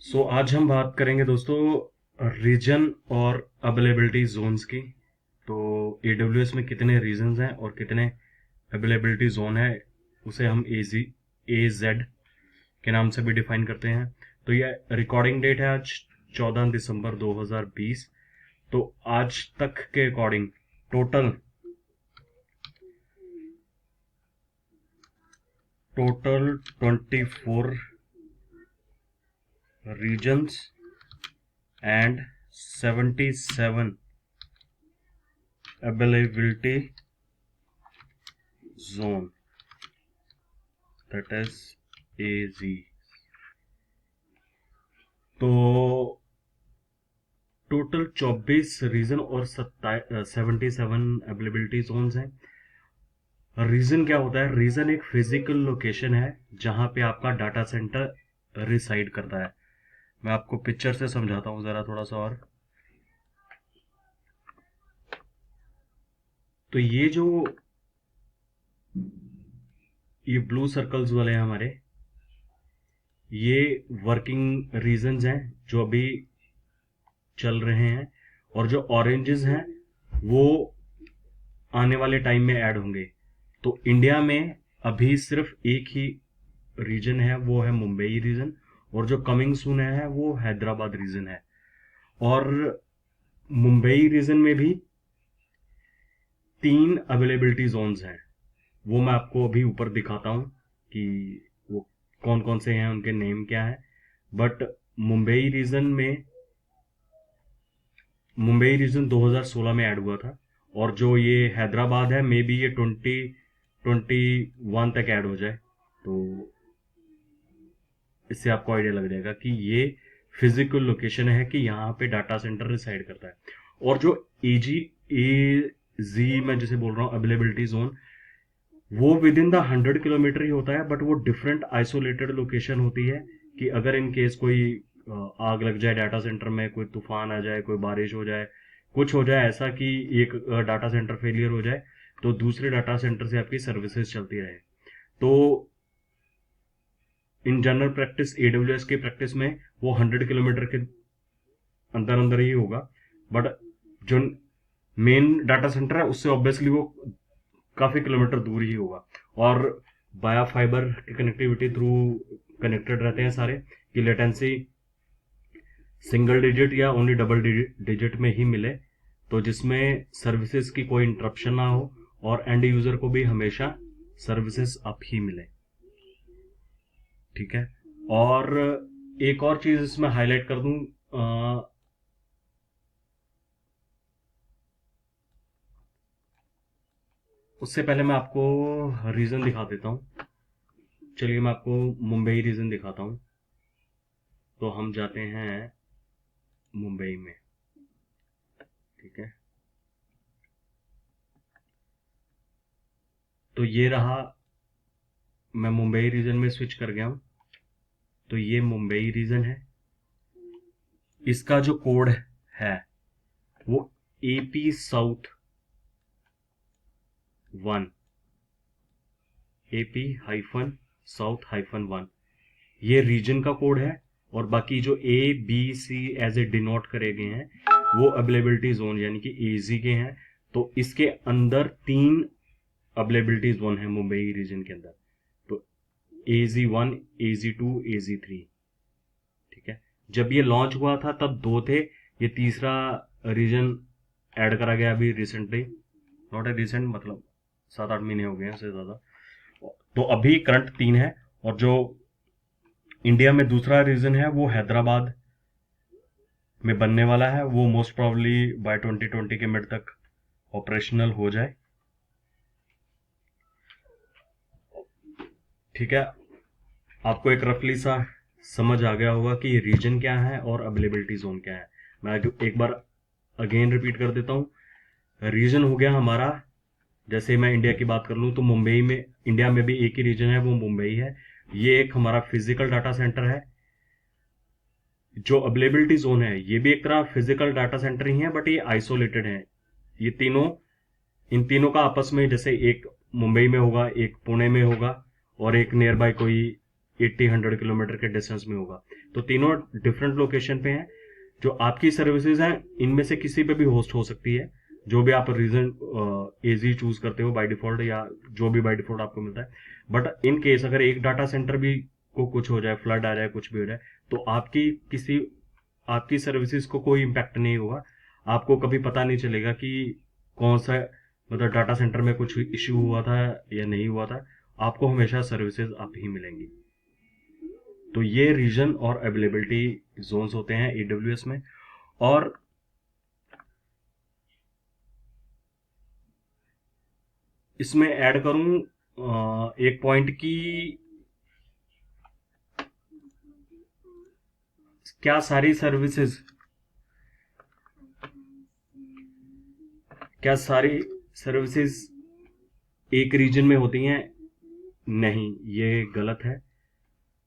आज हम बात करेंगे दोस्तों रीजन और अवेलेबिलिटी जोन्स की। तो AWS में कितने रीजन्स हैं और कितने अवेलेबिलिटी जोन है उसे हम AZ के नाम से भी डिफाइन करते हैं। तो ये रिकॉर्डिंग डेट है आज 14 दिसंबर 2020। तो आज तक के according total total 24 regions and 77 availability zone, that is AZ। तो टोटल 24 रीजन और 77 अवेलेबिलिटी जोन्स हैं। रीजन क्या होता है? रीजन एक फिजिकल लोकेशन है जहां पे आपका डाटा सेंटर रिसाइड करता है। मैं आपको पिक्चर से समझाता हूं जरा थोड़ा सा और। तो ये ब्लू सर्कल्स वाले हैं हमारे, ये वर्किंग रीजन्स हैं जो अभी चल रहे हैं, और जो ऑरेंजेस हैं वो आने वाले टाइम में ऐड होंगे। तो इंडिया में अभी सिर्फ एक ही रीजन है, वो है मुंबई रीजन, और जो कमिंग सून है वो हैदराबाद रीजन है। और मुंबई रीजन में भी 3 अवेलेबिलिटी जोन्स हैं, वो मैं आपको अभी ऊपर दिखाता हूं कि वो कौन कौन से हैं, उनके नेम क्या है। बट मुंबई रीजन में मुंबई रीजन 2016 में ऐड हुआ था, और जो ये हैदराबाद है मे बी ये 2021 तक ऐड हो जाए। तो इससे आपको आइडिया लग जाएगा कि ये फिजिकल लोकेशन है कि यहाँ पे डाटा सेंटर रिसाइड करता है। और जो AZ मैं जिसे बोल रहा हूँ अवेलेबिलिटी जोन, वो विद इन द 100 किलोमीटर ही होता है, बट वो डिफरेंट आइसोलेटेड लोकेशन होती है कि अगर इन केस कोई आग लग जाए डाटा सेंटर में, कोई तूफान आ जाए, कोई बारिश हो जाए, कुछ हो जाए ऐसा कि एक डाटा सेंटर फेलियर हो जाए, तो दूसरे डाटा सेंटर से आपकी सर्विसेज चलती रहे। तो इन जनरल प्रैक्टिस AWS की प्रैक्टिस में वो 100 किलोमीटर के अंदर अंदर ही होगा, बट जो मेन डाटा सेंटर है उससे ऑब्वियसली वो काफी किलोमीटर दूर ही होगा। और बाया फाइबर की कनेक्टिविटी थ्रू कनेक्टेड रहते हैं सारे, कि लेटेंसी सिंगल डिजिट या ओनली डबल डिजिट में ही मिले, तो जिसमें सर्विसेज की कोई इंटरप्शन ना हो और एंड यूजर को भी हमेशा सर्विसेज अप ही मिले। ठीक है। और एक और चीज इसमें हाईलाइट कर दूं, उससे पहले मैं आपको रीजन दिखा देता हूं। चलिए मैं आपको मुंबई रीजन दिखाता हूं। तो हम जाते हैं मुंबई में। ठीक है। तो ये रहा, मैं मुंबई रीजन में स्विच कर गया हूं। तो ये मुंबई रीजन है, इसका जो कोड है वो AP साउथ 1, AP-साउथ-1 ये रीजन का कोड है। और बाकी जो ABC एज ए डिनोट करे गए हैं वो अवेलेबिलिटी जोन यानी कि AZ के हैं। तो इसके अंदर 3 अवेलेबिलिटी जोन है मुंबई रीजन के अंदर। तो AZ1, AZ2, AZ3। ठीक है। जब ये लॉन्च हुआ था तब 2 थे, ये तीसरा रीजन ऐड करा गया अभी रिसेंटली, नॉट ए रिसेंट, मतलब 7-8 महीने हो गए हैं, उससे ज्यादा। तो अभी करंट 3 है। और जो इंडिया में दूसरा रीजन है वो हैदराबाद में बनने वाला है, वो मोस्ट प्रॉब्ली बाय 2020 के मिड तक ऑपरेशनल हो जाए। ठीक है। आपको एक रफली सा समझ आ गया होगा कि रीजन क्या है और अवेलेबिलिटी जोन क्या है। मैं एक बार अगेन रिपीट कर देता हूं। रीजन हो गया हमारा, जैसे मैं इंडिया की बात कर लूं तो मुंबई में, इंडिया में भी एक ही रीजन है, वो मुंबई है। ये एक हमारा फिजिकल डाटा सेंटर है। जो अवेलेबिलिटी जोन है ये भी एक तरह फिजिकल डाटा सेंटर ही है, बट ये आइसोलेटेड है। ये तीनों, इन तीनों का आपस में, जैसे एक मुंबई में होगा, एक पुणे में होगा, और एक नियर बाय कोई 80-100 किलोमीटर के डिस्टेंस में होगा। तो तीनों डिफरेंट लोकेशन पे हैं। जो आपकी सर्विसेज हैं इनमें से किसी पे भी होस्ट हो सकती है, जो भी आप रीजन एजी चूज करते हो बाय डिफॉल्ट, या जो भी बाय डिफॉल्ट आपको मिलता है। बट इन केस अगर एक डाटा सेंटर भी को कुछ हो जाए, फ्लड आ जाए, कुछ भी हो जाए, तो आपकी सर्विसेज को कोई इम्पैक्ट नहीं होगा। आपको कभी पता नहीं चलेगा कि कौन सा, मतलब डाटा सेंटर में कुछ इश्यू हुआ था या नहीं हुआ था। आपको हमेशा सर्विसेज आप ही मिलेंगी। तो ये रीजन और अवेलेबिलिटी जोन्स होते हैं एडब्ल्यूएस में। और इसमें ऐड करूं एक पॉइंट की, क्या सारी सर्विसेज एक रीजन में होती हैं? नहीं, ये गलत है।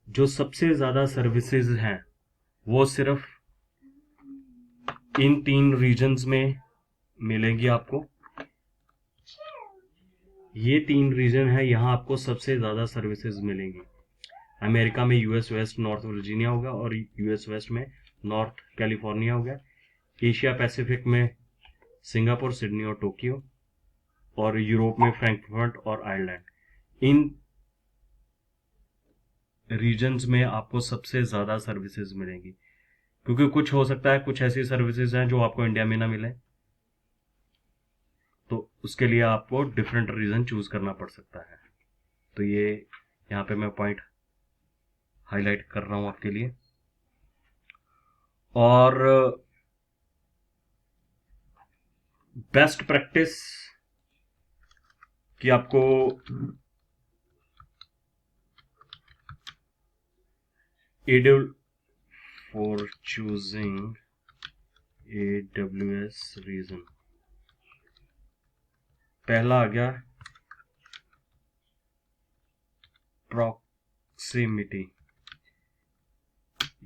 जो सबसे ज्यादा सर्विसेज हैं वो सिर्फ इन 3 रीजन्स में मिलेंगी आपको। ये 3 रीजन है, यहां आपको सबसे ज्यादा सर्विसेज मिलेंगी। अमेरिका में यूएस वेस्ट नॉर्थ वर्जीनिया होगा, और यूएस वेस्ट में नॉर्थ कैलिफोर्निया हो गया। एशिया पैसिफिक में सिंगापुर, सिडनी और टोक्यो, और यूरोप में फ्रैंकफर्ट और आयरलैंड। इन रीजन्स में आपको सबसे ज्यादा सर्विसेज मिलेंगी, क्योंकि कुछ हो सकता है कुछ ऐसी सर्विसेज हैं जो आपको इंडिया में ना मिले, तो उसके लिए आपको डिफरेंट रीजन चूज करना पड़ सकता है। तो ये यहाँ पे मैं पॉइंट हाईलाइट कर रहा हूं आपके लिए। और बेस्ट प्रैक्टिस कि आपको AWS for choosing AWS region, पहला आ गया प्रॉक्सिमिटी,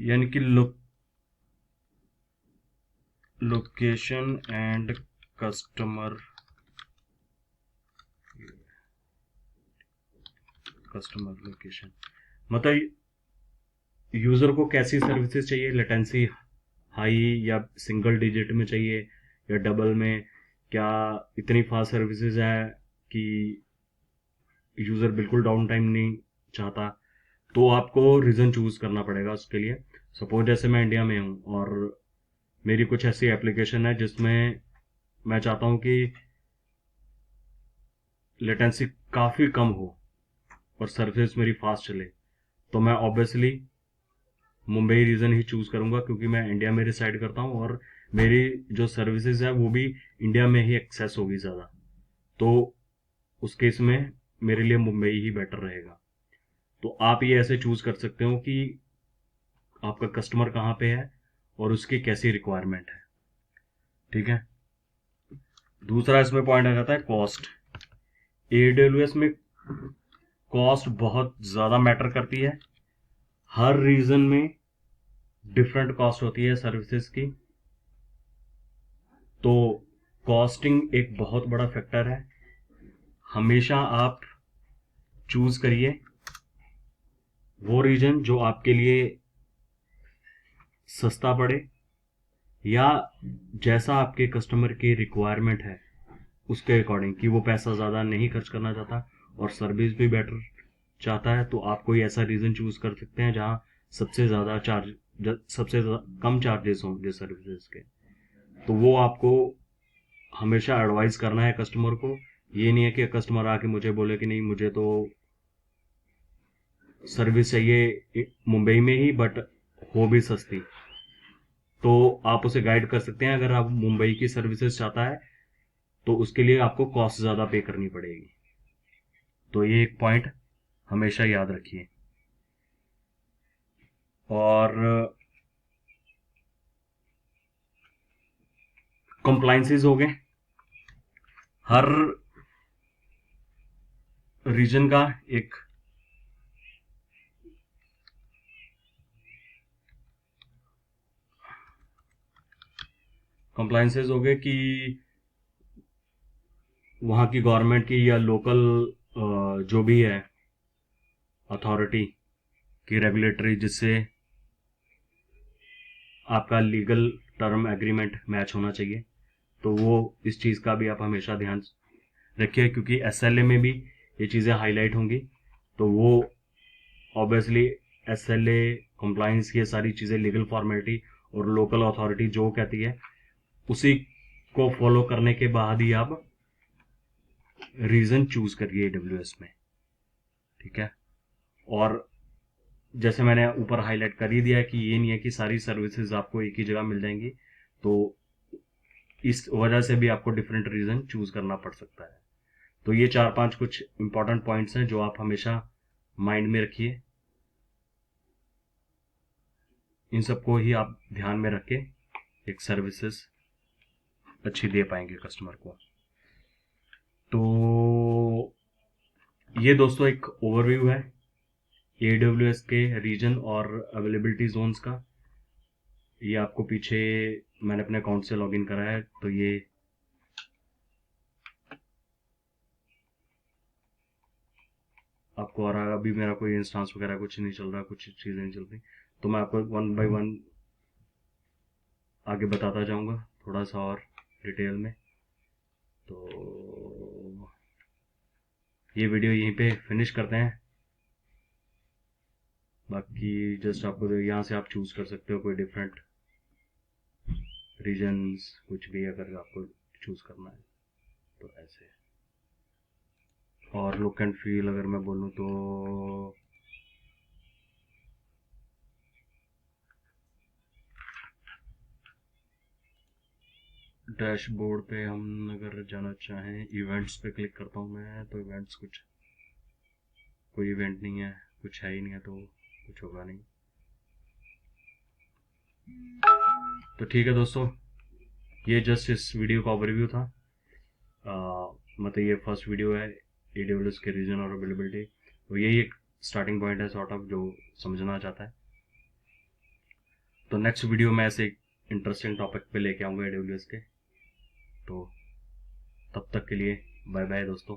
यानी कि लोकेशन एंड कस्टमर लोकेशन। मतलब यूजर को कैसी सर्विसेज चाहिए, लेटेंसी हाई या सिंगल डिजिट में चाहिए या डबल में, क्या इतनी फास्ट सर्विसेज है कि यूजर बिल्कुल डाउन टाइम नहीं चाहता, तो आपको रीजन चूज करना पड़ेगा उसके लिए। सपोज जैसे मैं इंडिया में हूं और मेरी कुछ ऐसी एप्लीकेशन है जिसमें मैं चाहता हूं कि लेटेंसी काफी कम हो और सर्विस मेरी फास्ट चले, तो मैं ऑब्वियसली मुंबई रीजन ही चूज करूंगा, क्योंकि मैं इंडिया में रिसाइड करता हूं और मेरी जो सर्विसेज है वो भी इंडिया में ही एक्सेस होगी ज्यादा। तो उस केस में मेरे लिए मुंबई ही बेटर रहेगा। तो आप ये ऐसे चूज कर सकते हो कि आपका कस्टमर कहाँ पे है और उसकी कैसी रिक्वायरमेंट है। ठीक है। दूसरा इसमें पॉइंट आ जाता है कॉस्ट। AWS में कॉस्ट बहुत ज्यादा मैटर करती है। हर रीजन में डिफरेंट कॉस्ट होती है सर्विसेज की, तो कॉस्टिंग एक बहुत बड़ा फैक्टर है। हमेशा आप चूज करिए वो रीजन जो आपके लिए सस्ता पड़े, या जैसा आपके कस्टमर की रिक्वायरमेंट है उसके अकॉर्डिंग, कि वो पैसा ज़्यादा नहीं खर्च करना चाहता और सर्विस भी बेटर चाहता है, तो आप कोई ऐसा रीजन चूज कर सकते हैं जहां सबसे कम चार्जेस हों जिस सर्विसेज के। तो वो आपको हमेशा एडवाइस करना है कस्टमर को। ये नहीं है कि कस्टमर आके मुझे बोले कि नहीं मुझे तो सर्विस चाहिए मुंबई में ही बट हो भी सस्ती, तो आप उसे गाइड कर सकते हैं। अगर आप मुंबई की सर्विसेज चाहता है तो उसके लिए आपको कॉस्ट ज्यादा पे करनी पड़ेगी। तो ये एक पॉइंट हमेशा याद रखिए। और कंप्लाइंसेस हो गए। हर रीजन का एक कंप्लाइंसेस हो गए कि वहां की गवर्नमेंट की या लोकल जो भी है अथॉरिटी कि रेगुलेटरी, जिससे आपका लीगल टर्म एग्रीमेंट मैच होना चाहिए, तो वो इस चीज़ का भी आप हमेशा ध्यान रखिए, क्योंकि एसएलए में भी ये चीज़ें हाईलाइट होंगी। तो वो ऑब्वियसली एसएलए कंप्लायंस, ये सारी चीज़ें लीगल फॉर्मेलिटी और लोकल अथॉरिटी जो कहती है उसी को फॉलो करने के बाद ही आप रीजन चूज करिए एडब्ल्यूएस में, ठीक है। और जैसे मैंने ऊपर हाईलाइट कर ही दिया है कि ये नहीं है कि सारी सर्विसेज आपको एक ही जगह मिल जाएंगी, तो इस वजह से भी आपको डिफरेंट रीजन चूज करना पड़ सकता है। तो ये 4-5 कुछ इंपॉर्टेंट पॉइंट्स हैं जो आप हमेशा माइंड में रखिए। इन सबको ही आप ध्यान में रख के एक सर्विसेज अच्छी दे पाएंगे कस्टमर को। तो ये दोस्तों एक ओवरव्यू है AWS के रीजन और अवेलेबिलिटी जोन्स का। ये आपको पीछे मैंने अपने अकाउंट से लॉगिन करा है, तो ये आपको आ रहा है। अभी मेरा कोई इंस्टांस वगैरह कुछ नहीं चल रहा, कुछ चीज़ें नहीं चल रही, तो मैं आपको 1 बाय 1 आगे बताता जाऊंगा थोड़ा सा और डिटेल में। तो ये वीडियो यहीं पे फिनिश करते हैं। बाकी जस्ट आपको यहाँ से आप चूज कर सकते हो कोई डिफरेंट रीजन्स, कुछ भी अगर आपको चूज करना है तो ऐसे। और लुक एंड फील अगर मैं बोलूँ तो डैशबोर्ड पे हम अगर जाना चाहें, इवेंट्स पे क्लिक करता हूँ मैं, तो इवेंट्स कुछ कोई इवेंट नहीं है, कुछ है ही नहीं है, तो कुछ होगा नहीं। तो ठीक है दोस्तों, ये जस्ट इस वीडियो का ओवरव्यू था। मतलब ये फर्स्ट वीडियो है AWS के रीजन और अवेलेबिलिटी, तो यही एक स्टार्टिंग पॉइंट है सॉर्ट ऑफ जो समझना चाहता है। तो नेक्स्ट वीडियो में ऐसे एक इंटरेस्टिंग टॉपिक पे लेके आऊँगा AWS के। तो तब तक के लिए बाय बाय दोस्तों।